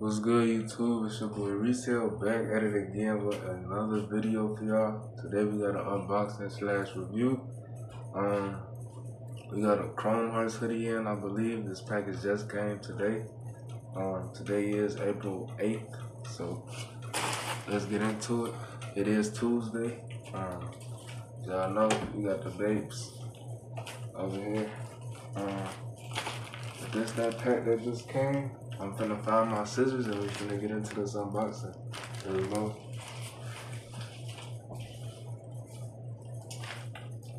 What's good, YouTube? It's your boy Resell back at it again with another video for y'all. Today we got an unboxing / review. We got a Chrome Hearts hoodie in, I believe. This package just came today. Today is April 8th, so let's get into it. It is Tuesday. Y'all know we got the bapes over here. That pack that just came. I'm finna find my scissors and we finna get into this unboxing. There we go.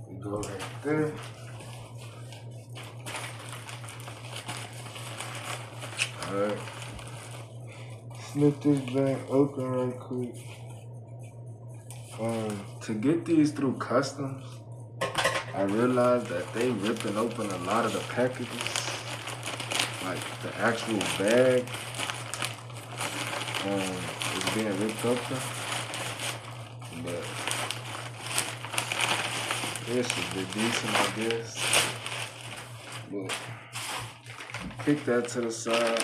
We go right there. Alright. Snip this joint open right quick. To get these through customs, I realized that they ripping open a lot of the packages. Like the actual bag is being ripped open. But this should be decent, I guess. But kick that to the side.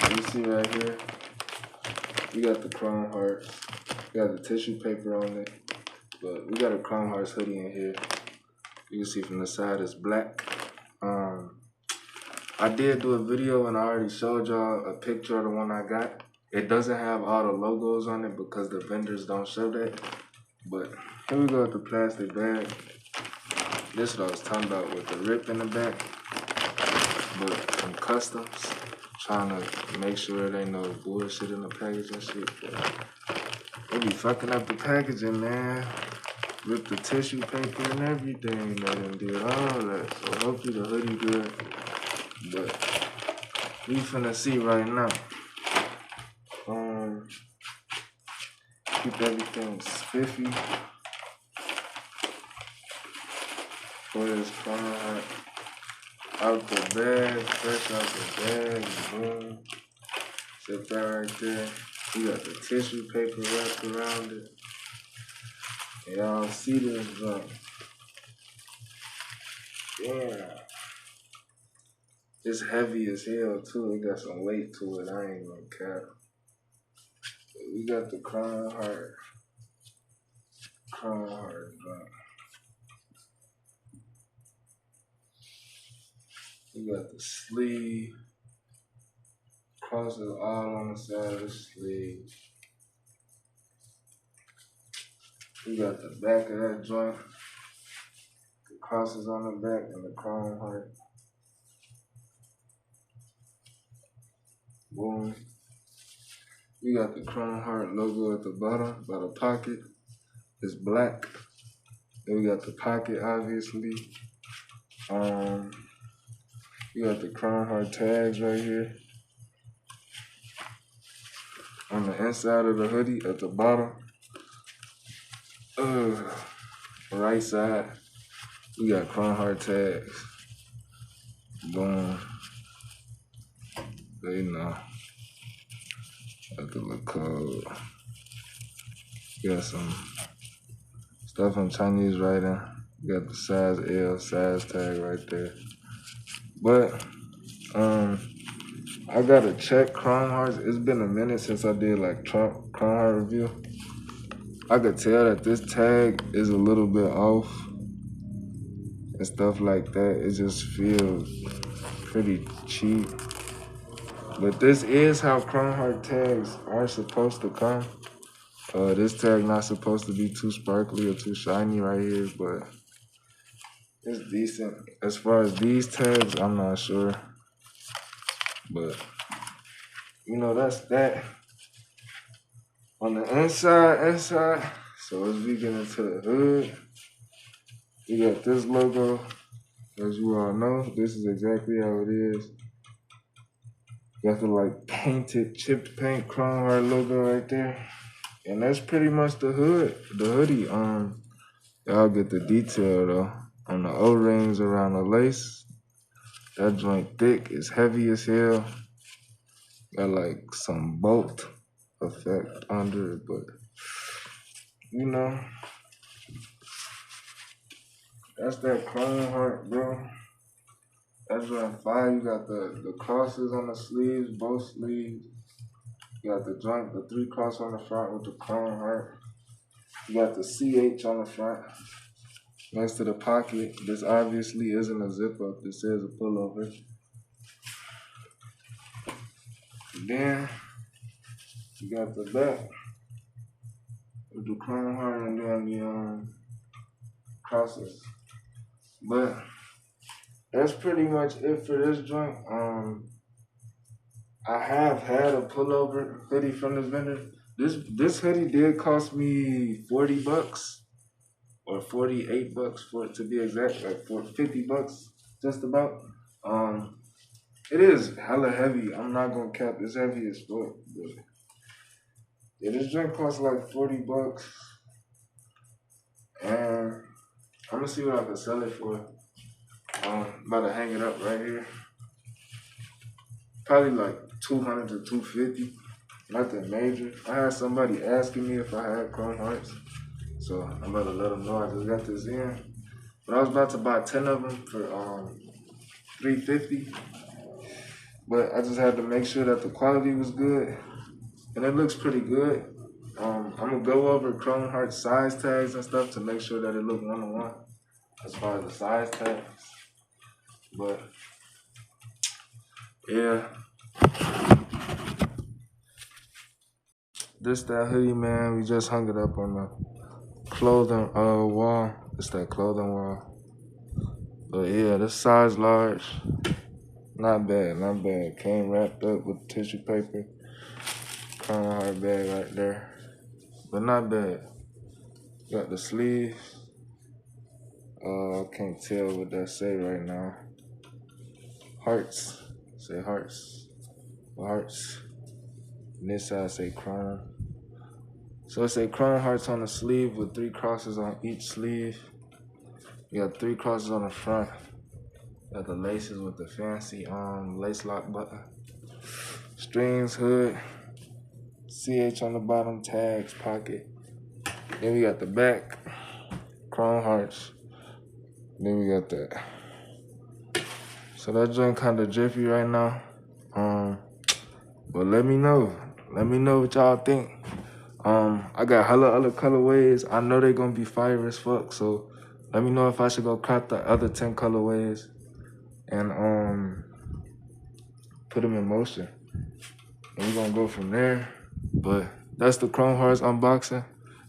You see right here, we got the Chrome Hearts. We got the tissue paper on it. But we got a Chrome Hearts hoodie in here. You can see from the side it's black. I did do a video and I already showed y'all a picture of the one I got. It doesn't have all the logos on it because the vendors don't show that. But here we go with the plastic bag. This is what I was talking about with the rip in the back. But from customs, trying to make sure there ain't no bullshit in the package and shit. They be fucking up the packaging, man. Rip the tissue paper and everything. They done did all that. So hopefully the hoodie good. But we finna see right now. Keep everything spiffy. For this Chrome out the bag, fresh out the bag, boom. Set that right there. We got the tissue paper wrapped around it. Y'all see this junk. Yeah. It's heavy as hell too. It got some weight to it. I ain't gonna cap. We got the Chrome Heart junk. We got the sleeve. Crosses all on the side of the sleeve. We got the back of that joint. The crosses on the back and the Chrome Heart. Boom. We got the Chrome Heart logo at the bottom by the pocket. It's black. Then we got the pocket, obviously. We got the Chrome Heart tags right here. On the inside of the hoodie at the bottom. Right side, we got Chrome Heart tags. Boom. They know. Got the little code. Got some stuff in Chinese writing. Got the size L, size tag right there. But I gotta check Chrome Hearts. It's been a minute since I did like Chrome Heart review. I could tell that this tag is a little bit off and stuff like that. It just feels pretty cheap. But this is how Chrome Heart tags are supposed to come. This tag not supposed to be too sparkly or too shiny right here, but it's decent. As far as these tags, I'm not sure. But, you know, that's that. On the inside, so as we get into the hood, we got this logo. As you all know, this is exactly how it is. Got the like painted, chipped paint Chrome Heart logo right there. And that's pretty much the hoodie. Y'all get the detail though. On the O-rings around the lace. That joint thick, it's heavy as hell. Got like some bolt effect under it, but you know, that's that Chrome Heart, bro. That's round 5. You got the crosses on the sleeves, both sleeves. You got the 3 cross on the front with the chrome heart. You got the CH on the front next to the pocket. This obviously isn't a zip up. This is a pullover. Then you got the back with the chrome heart and then the crosses. But that's pretty much it for this joint. I have had a pullover hoodie from this vendor. This hoodie did cost me $40 or $48 for it to be exact, like for $50 just about. It is hella heavy. I'm not gonna cap. It's heavy as fuck. But yeah, this joint costs like $40, and I'm gonna see what I can sell it for. I'm about to hang it up right here. Probably like 200 to 250. Nothing major. I had somebody asking me if I had chrome hearts, so I'm about to let them know I just got this in. But I was about to buy 10 of them for $350. But I just had to make sure that the quality was good, and it looks pretty good. I'm gonna go over chrome heart size tags and stuff to make sure that it look 1-to-1 as far as the size tags. But yeah, this that hoodie, man. We just hung it up on the clothing wall. It's that clothing wall. But yeah, this size large. Not bad, not bad. Came wrapped up with tissue paper. Chrome heart bag right there. But not bad. Got the sleeves. I can't tell what that say right now. Hearts. Say hearts. Hearts. And this side say chrome. So it say chrome hearts on the sleeve with 3 crosses on each sleeve. You got 3 crosses on the front. Got the laces with the fancy lace lock button. Strings, hood. CH on the bottom, tags, pocket. Then we got the back. Chrome hearts. Then we got that. So that joint kind of jiffy right now. But let me know. Let me know what y'all think. I got hella other colorways. I know they're gonna be fire as fuck. So let me know if I should go cop the other 10 colorways and put them in motion. And we're gonna go from there. But that's the Chrome Hearts unboxing.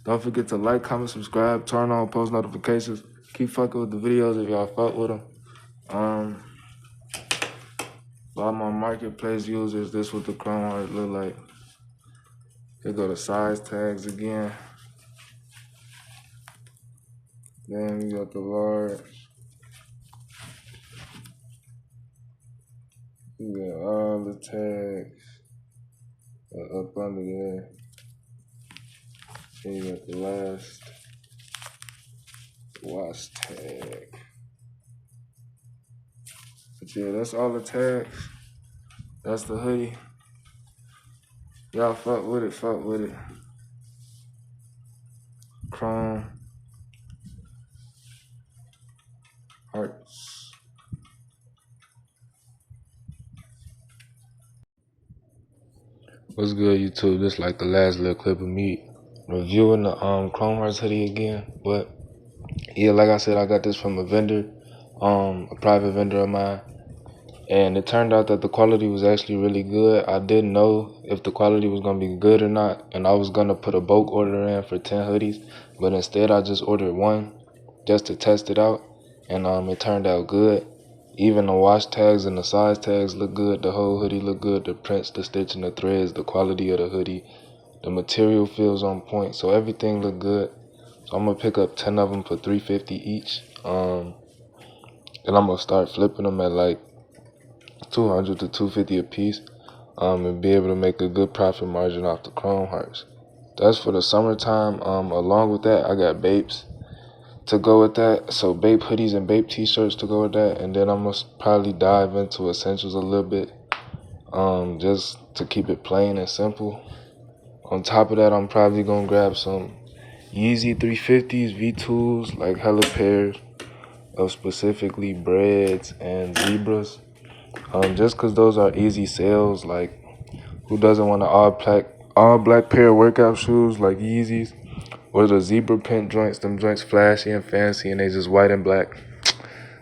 Don't forget to like, comment, subscribe, turn on post notifications. Keep fucking with the videos if y'all fuck with them. For all my marketplace users, this is what the Chrome Heart look like. Here go the size tags again. Then we got the large. We got all the tags up under there. Then you got the last wash tag. But yeah, that's all the tags. That's the hoodie. Y'all fuck with it, fuck with it. Chrome Hearts. What's good, YouTube? This like the last little clip of me reviewing the Chrome Hearts hoodie again. But yeah, like I said, I got this from a vendor, a private vendor of mine. And it turned out that the quality was actually really good. I didn't know if the quality was going to be good or not. And I was going to put a bulk order in for 10 hoodies. But instead, I just ordered 1 just to test it out. And it turned out good. Even the wash tags and the size tags look good. The whole hoodie look good. The prints, the stitching, the threads, the quality of the hoodie. The material feels on point. So everything looked good. So I'm going to pick up 10 of them for $350 each. And I'm going to start flipping them at like 200 to 250 a piece, and be able to make a good profit margin off the Chrome Hearts. That's for the summertime. Along with that, I got bapes to go with that. So bape hoodies and bape t-shirts to go with that. And then I'm gonna probably dive into essentials a little bit, just to keep it plain and simple. On top of that, I'm probably gonna grab some Yeezy 350s, V2s, like hella pairs. of specifically breads and zebras. Just because those are easy sales. Like, who doesn't want an all black pair of workout shoes like Yeezys? Or the zebra print joints, them joints flashy and fancy, and they just white and black.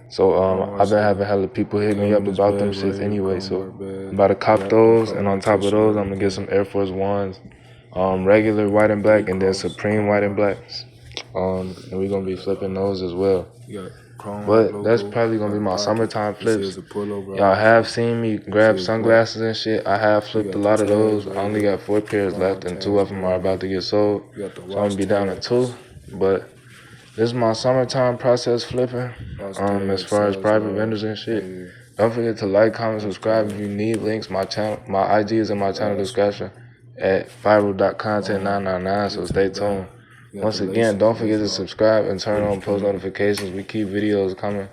So I've been having hella people hit me up about them shits anyway. So I'm about to cop those, and on top of those, I'm gonna get some Air Force Ones, regular white and black, and then Supreme white and blacks. And we're gonna be flipping those as well. But that's probably gonna be my summertime flips. Y'all have seen me grab sunglasses and shit. I have flipped a lot of those. I only got 4 pairs left, and 2 of them are about to get sold. So I'm gonna be down to 2. But this is my summertime process flipping. As far as private vendors and shit. Don't forget to like, comment, subscribe. If you need links, my IG is in my channel description at viral.content999. So stay tuned. Once again, don't forget to subscribe and turn on post notifications. We keep videos coming.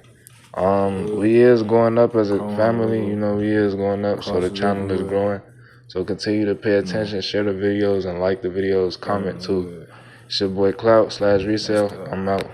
We is going up as a family, you know, we is going up, so the channel is growing. So continue to pay attention, share the videos, and like the videos, comment too. It's your boy Clout / Resell. I'm out.